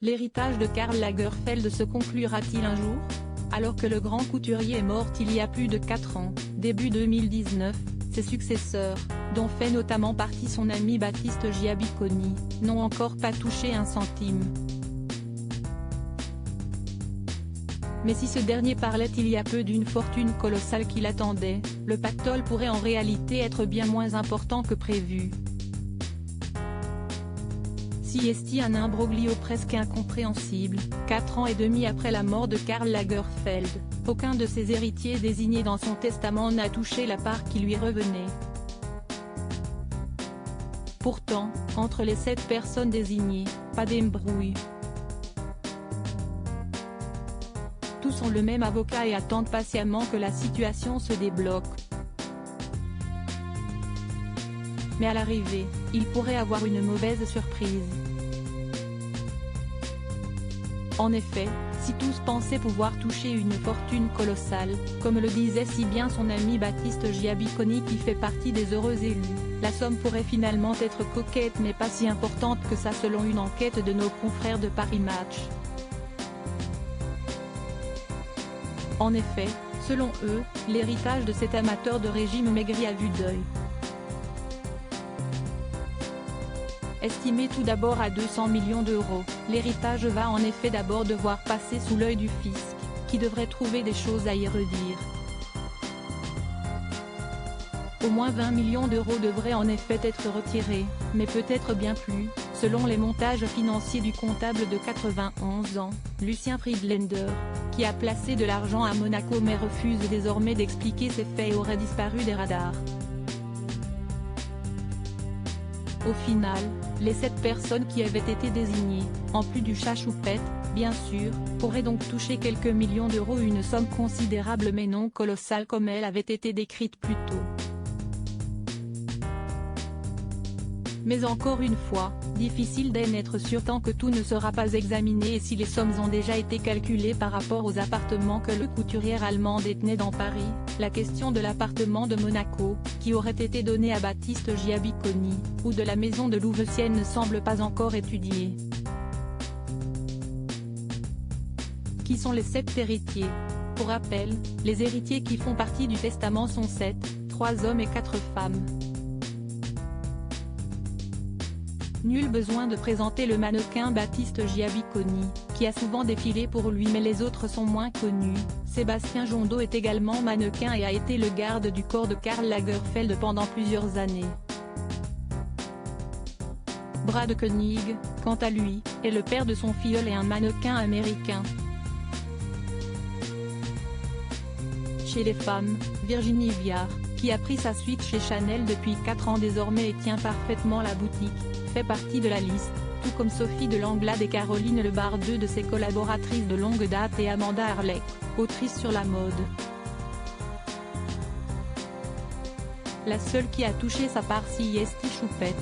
L'héritage de Karl Lagerfeld se conclura-t-il un jour? Alors que le grand couturier est mort il y a plus de 4 ans, début 2019, ses successeurs, dont fait notamment partie son ami Battiste Giabiconi, n'ont encore pas touché un centime. Mais si ce dernier parlait il y a peu d'une fortune colossale qui l'attendait, le pactole pourrait en réalité être bien moins important que prévu. Si est un imbroglio presque incompréhensible, 4 ans et demi après la mort de Karl Lagerfeld, aucun de ses héritiers désignés dans son testament n'a touché la part qui lui revenait. Pourtant, entre les 7 personnes désignées, pas d'embrouille. Tous ont le même avocat et attendent patiemment que la situation se débloque. Mais à l'arrivée, il pourrait avoir une mauvaise surprise. En effet, si tous pensaient pouvoir toucher une fortune colossale, comme le disait si bien son ami Battiste Giabiconi qui fait partie des heureux élus, la somme pourrait finalement être coquette mais pas si importante que ça selon une enquête de nos confrères de Paris Match. En effet, selon eux, l'héritage de cet amateur de régime maigri à vue d'œil. Estimé tout d'abord à 200 millions d'euros, l'héritage va en effet d'abord devoir passer sous l'œil du fisc, qui devrait trouver des choses à y redire. Au moins 20 millions d'euros devraient en effet être retirés, mais peut-être bien plus, selon les montages financiers du comptable de 91 ans, Lucien Friedländer, qui a placé de l'argent à Monaco mais refuse désormais d'expliquer ces faits et aurait disparu des radars. Au final, les 7 personnes qui avaient été désignées, en plus du chat choupette, bien sûr, pourraient donc toucher quelques millions d'euros, une somme considérable mais non colossale comme elle avait été décrite plus tôt. Mais encore une fois, difficile d'en être sûr tant que tout ne sera pas examiné et si les sommes ont déjà été calculées par rapport aux appartements que le couturier allemand détenait dans Paris, la question de l'appartement de Monaco, qui aurait été donné à Battiste Giabiconi, ou de la maison de Louveciennes ne semble pas encore étudiée. Qui sont les 7 héritiers? Pour rappel, les héritiers qui font partie du testament sont 7, 3 hommes et 4 femmes. Nul besoin de présenter le mannequin Battiste Giabiconi, qui a souvent défilé pour lui mais les autres sont moins connus. Sébastien Jondot est également mannequin et a été le garde du corps de Karl Lagerfeld pendant plusieurs années. Brad Koenig, quant à lui, est le père de son filleul et un mannequin américain. Chez les femmes, Virginie Viard, qui a pris sa suite chez Chanel depuis 4 ans désormais et tient parfaitement la boutique, fait partie de la liste, tout comme Sophie de Langlade et Caroline Lebar, 2 de ses collaboratrices de longue date, et Amanda Harlech, autrice sur la mode. La seule qui a touché sa part si est choupette.